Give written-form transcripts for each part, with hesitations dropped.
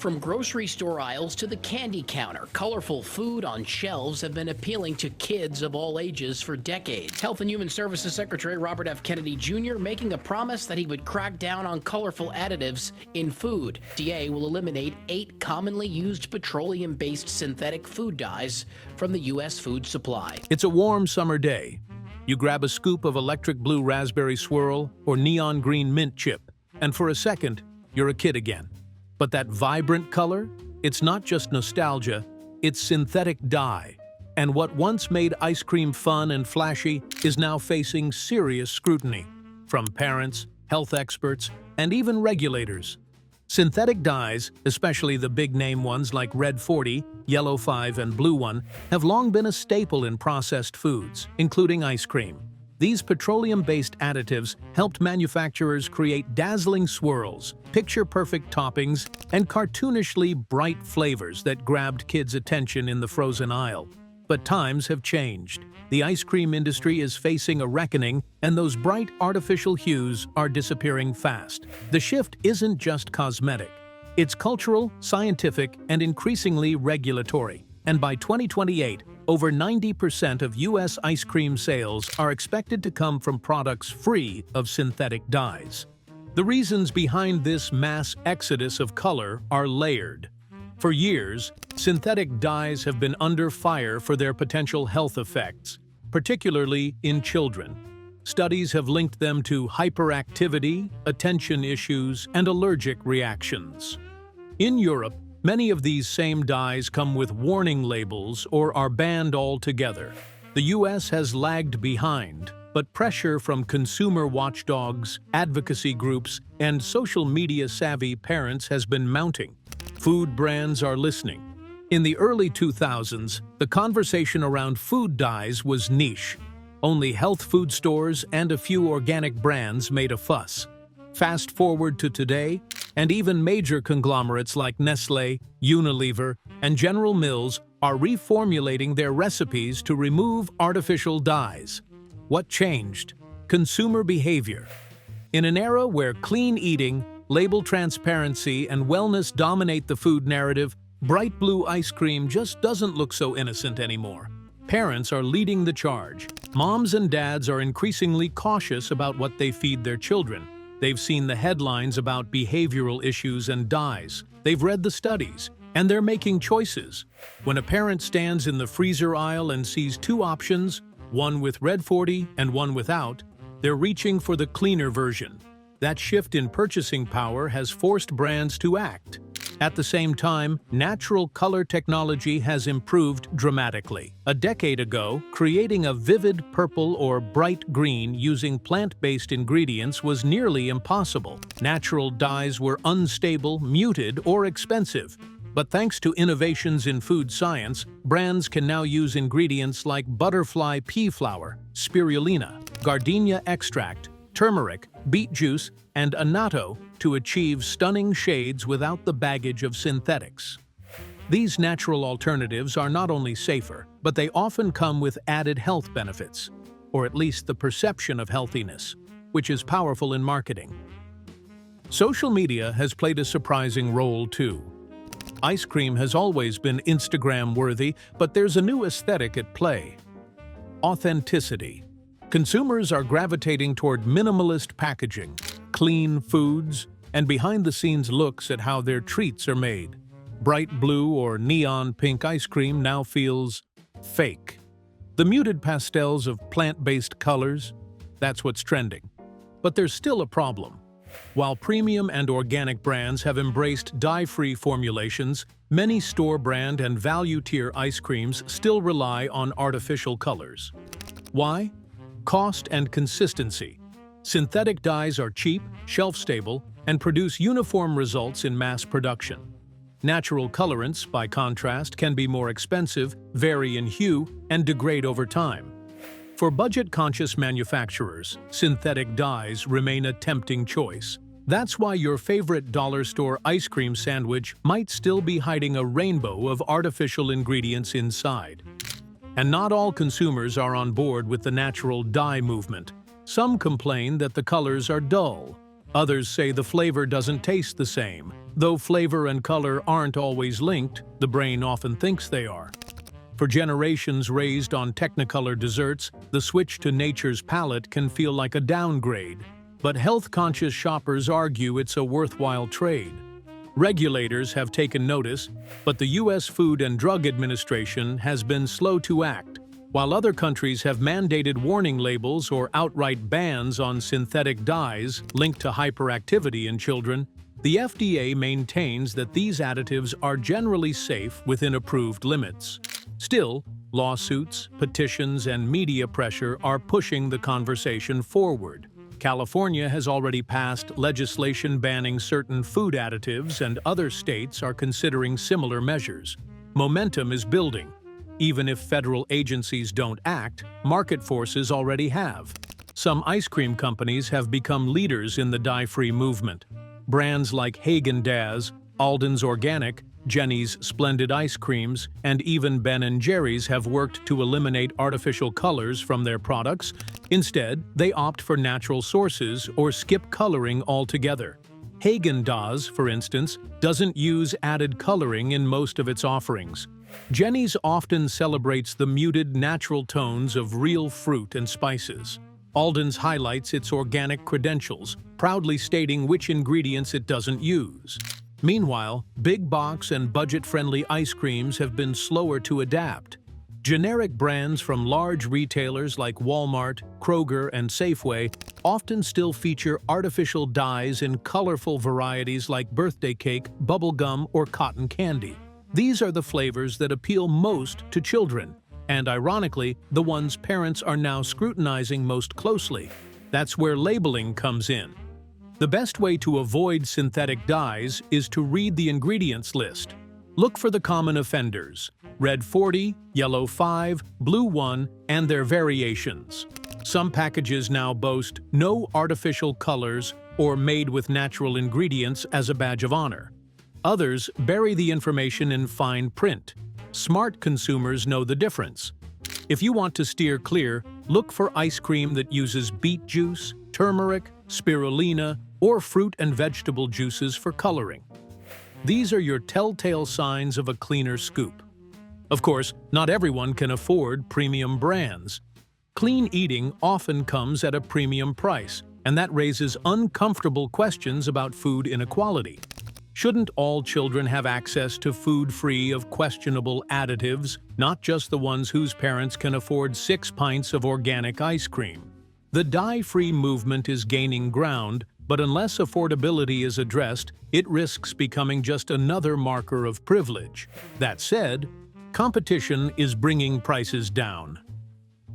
From grocery store aisles to the candy counter, colorful food on shelves have been appealing to kids of all ages for decades. Health and Human Services Secretary Robert F. Kennedy Jr. making a promise that he would crack down on colorful additives in food. FDA will eliminate 8 commonly used petroleum-based synthetic food dyes from the U.S. food supply. It's a warm summer day. You grab a scoop of electric blue raspberry swirl or neon green mint chip, and for a second, you're a kid again. But that vibrant color? It's not just nostalgia, it's synthetic dye. And what once made ice cream fun and flashy is now facing serious scrutiny from parents, health experts, and even regulators. Synthetic dyes, especially the big-name ones like Red 40, Yellow 5, and Blue 1, have long been a staple in processed foods, including ice cream. These petroleum-based additives helped manufacturers create dazzling swirls, picture-perfect toppings, and cartoonishly bright flavors that grabbed kids' attention in the frozen aisle. But times have changed. The ice cream industry is facing a reckoning, and those bright artificial hues are disappearing fast. The shift isn't just cosmetic. It's cultural, scientific, and increasingly regulatory. And by 2028, over 90% of U.S. ice cream sales are expected to come from products free of synthetic dyes. The reasons behind this mass exodus of color are layered. For years, synthetic dyes have been under fire for their potential health effects, particularly in children. Studies have linked them to hyperactivity, attention issues, and allergic reactions. In Europe, many of these same dyes come with warning labels or are banned altogether. The U.S. has lagged behind, but pressure from consumer watchdogs, advocacy groups, and social media-savvy parents has been mounting. Food brands are listening. In the early 2000s, the conversation around food dyes was niche. Only health food stores and a few organic brands made a fuss. Fast forward to today, and even major conglomerates like Nestlé, Unilever, and General Mills are reformulating their recipes to remove artificial dyes. What changed? Consumer behavior. In an era where clean eating, label transparency, and wellness dominate the food narrative, bright blue ice cream just doesn't look so innocent anymore. Parents are leading the charge. Moms and dads are increasingly cautious about what they feed their children. They've seen the headlines about behavioral issues and dyes. They've read the studies, and they're making choices. When a parent stands in the freezer aisle and sees 2 options, one with Red 40 and one without, they're reaching for the cleaner version. That shift in purchasing power has forced brands to act. At the same time, natural color technology has improved dramatically. A decade ago, creating a vivid purple or bright green using plant-based ingredients was nearly impossible. Natural dyes were unstable, muted, or expensive. But thanks to innovations in food science, brands can now use ingredients like butterfly pea flour, spirulina, gardenia extract, turmeric, beet juice, and annatto to achieve stunning shades without the baggage of synthetics. These natural alternatives are not only safer, but they often come with added health benefits, or at least the perception of healthiness, which is powerful in marketing. Social media has played a surprising role too. Ice cream has always been Instagram-worthy, but there's a new aesthetic at play: authenticity. Consumers are gravitating toward minimalist packaging, clean foods, and behind-the-scenes looks at how their treats are made. Bright blue or neon pink ice cream now feels fake. The muted pastels of plant-based colors, that's what's trending. But there's still a problem. While premium and organic brands have embraced dye-free formulations, many store-brand and value-tier ice creams still rely on artificial colors. Why? Cost and consistency. Synthetic dyes are cheap, shelf-stable, and produce uniform results in mass production. Natural colorants, by contrast, can be more expensive, vary in hue, and degrade over time. For budget-conscious manufacturers, synthetic dyes remain a tempting choice. That's why your favorite dollar store ice cream sandwich might still be hiding a rainbow of artificial ingredients inside. And not all consumers are on board with the natural dye movement. Some complain that the colors are dull. Others say the flavor doesn't taste the same. Though flavor and color aren't always linked, the brain often thinks they are. For generations raised on Technicolor desserts, the switch to nature's palate can feel like a downgrade. But health-conscious shoppers argue it's a worthwhile trade. Regulators have taken notice, but the U.S. Food and Drug Administration has been slow to act. While other countries have mandated warning labels or outright bans on synthetic dyes linked to hyperactivity in children, the FDA maintains that these additives are generally safe within approved limits. Still, lawsuits, petitions, and media pressure are pushing the conversation forward. California has already passed legislation banning certain food additives, and other states are considering similar measures. Momentum is building. Even if federal agencies don't act, market forces already have. Some ice cream companies have become leaders in the dye-free movement. Brands like Haagen-Dazs, Alden's Organic, Jenny's Splendid Ice Creams, and even Ben & Jerry's have worked to eliminate artificial colors from their products. Instead, they opt for natural sources or skip coloring altogether. Haagen-Dazs, for instance, doesn't use added coloring in most of its offerings. Jenny's often celebrates the muted, natural tones of real fruit and spices. Alden's highlights its organic credentials, proudly stating which ingredients it doesn't use. Meanwhile, big box and budget-friendly ice creams have been slower to adapt. Generic brands from large retailers like Walmart, Kroger, and Safeway often still feature artificial dyes in colorful varieties like birthday cake, bubble gum, or cotton candy. These are the flavors that appeal most to children, and ironically, the ones parents are now scrutinizing most closely. That's where labeling comes in. The best way to avoid synthetic dyes is to read the ingredients list. Look for the common offenders: red 40, yellow 5, blue 1, and their variations. Some packages now boast no artificial colors or made with natural ingredients as a badge of honor. Others bury the information in fine print. Smart consumers know the difference. If you want to steer clear, look for ice cream that uses beet juice, turmeric, spirulina, or fruit and vegetable juices for coloring. These are your telltale signs of a cleaner scoop. Of course, not everyone can afford premium brands. Clean eating often comes at a premium price, and that raises uncomfortable questions about food inequality. Shouldn't all children have access to food free of questionable additives, not just the ones whose parents can afford 6 pints of organic ice cream? The dye-free movement is gaining ground, but unless affordability is addressed, it risks becoming just another marker of privilege. That said, competition is bringing prices down.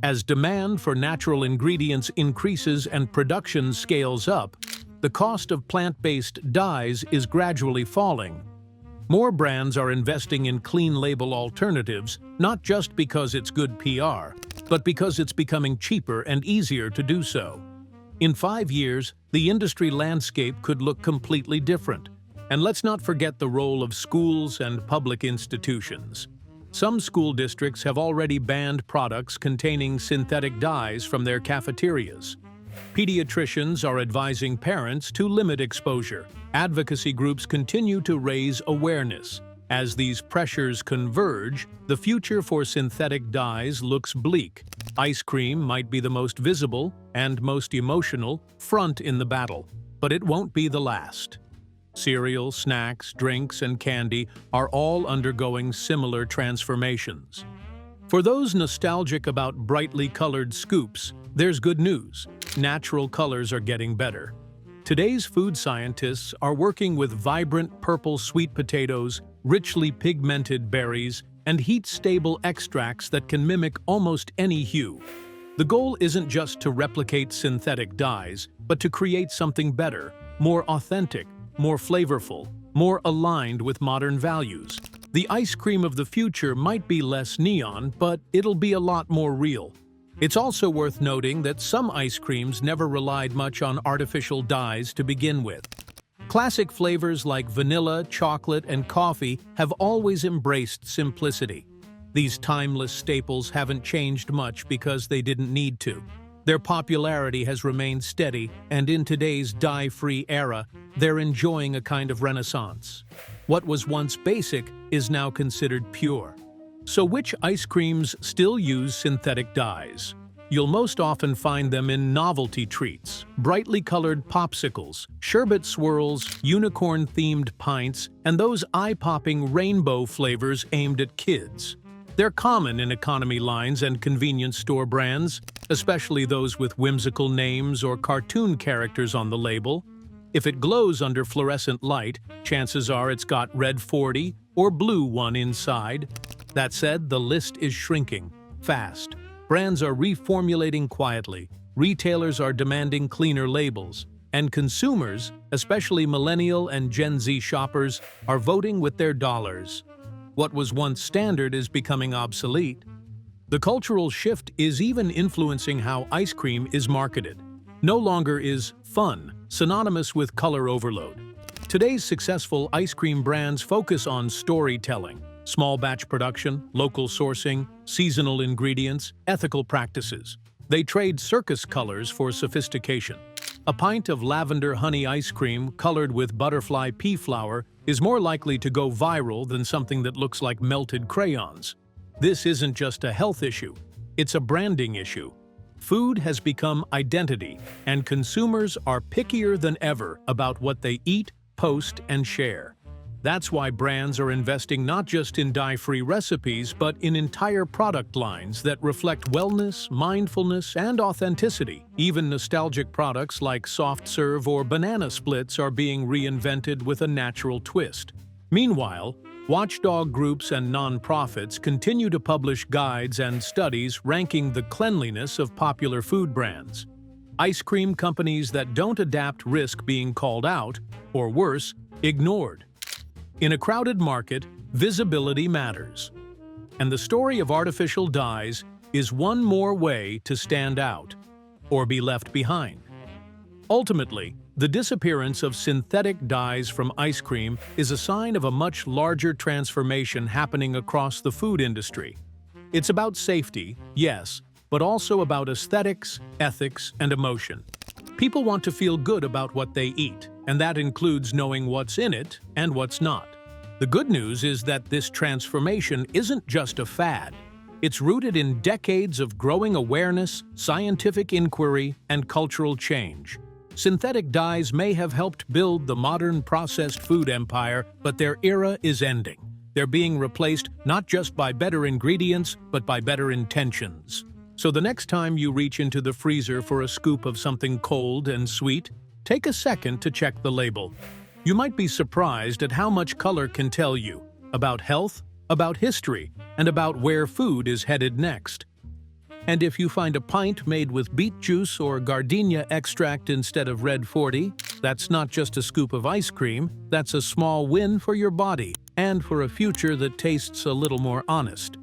As demand for natural ingredients increases and production scales up, the cost of plant-based dyes is gradually falling. More brands are investing in clean label alternatives, not just because it's good PR, but because it's becoming cheaper and easier to do so. In 5 years, the industry landscape could look completely different. And let's not forget the role of schools and public institutions. Some school districts have already banned products containing synthetic dyes from their cafeterias. Pediatricians are advising parents to limit exposure. Advocacy groups continue to raise awareness. As these pressures converge, the future for synthetic dyes looks bleak. Ice cream might be the most visible and most emotional front in the battle, but it won't be the last. Cereal, snacks, drinks, and candy are all undergoing similar transformations. For those nostalgic about brightly colored scoops, there's good news. Natural colors are getting better. Today's food scientists are working with vibrant purple sweet potatoes, richly pigmented berries, and heat-stable extracts that can mimic almost any hue. The goal isn't just to replicate synthetic dyes, but to create something better, more authentic, more flavorful, more aligned with modern values. The ice cream of the future might be less neon, but it'll be a lot more real. It's also worth noting that some ice creams never relied much on artificial dyes to begin with. Classic flavors like vanilla, chocolate, and coffee have always embraced simplicity. These timeless staples haven't changed much because they didn't need to. Their popularity has remained steady, and in today's dye-free era, they're enjoying a kind of renaissance. What was once basic is now considered pure. So which ice creams still use synthetic dyes? You'll most often find them in novelty treats, brightly colored popsicles, sherbet swirls, unicorn-themed pints, and those eye-popping rainbow flavors aimed at kids. They're common in economy lines and convenience store brands, especially those with whimsical names or cartoon characters on the label. If it glows under fluorescent light, chances are it's got red 40 or blue 1 inside. That said, the list is shrinking fast. Brands are reformulating quietly, retailers are demanding cleaner labels, and consumers, especially millennial and Gen Z shoppers, are voting with their dollars. What was once standard is becoming obsolete. The cultural shift is even influencing how ice cream is marketed. No longer is fun synonymous with color overload. Today's successful ice cream brands focus on storytelling, small batch production, local sourcing, seasonal ingredients, ethical practices. They trade circus colors for sophistication. A pint of lavender honey ice cream colored with butterfly pea flower is more likely to go viral than something that looks like melted crayons. This isn't just a health issue, it's a branding issue. Food has become identity, and consumers are pickier than ever about what they eat, post, and share. That's why brands are investing not just in dye-free recipes, but in entire product lines that reflect wellness, mindfulness, and authenticity. Even nostalgic products like soft serve or banana splits are being reinvented with a natural twist. Meanwhile, watchdog groups and nonprofits continue to publish guides and studies ranking the cleanliness of popular food brands. Ice cream companies that don't adapt risk being called out, or worse, ignored. In a crowded market, visibility matters. And the story of artificial dyes is one more way to stand out, or be left behind. Ultimately, the disappearance of synthetic dyes from ice cream is a sign of a much larger transformation happening across the food industry. It's about safety, yes, but also about aesthetics, ethics, and emotion. People want to feel good about what they eat, and that includes knowing what's in it and what's not. The good news is that this transformation isn't just a fad. It's rooted in decades of growing awareness, scientific inquiry, and cultural change. Synthetic dyes may have helped build the modern processed food empire, but their era is ending. They're being replaced not just by better ingredients, but by better intentions. So the next time you reach into the freezer for a scoop of something cold and sweet, take a second to check the label. You might be surprised at how much color can tell you about health, about history, and about where food is headed next. And if you find a pint made with beet juice or gardenia extract instead of red 40, that's not just a scoop of ice cream, that's a small win for your body and for a future that tastes a little more honest.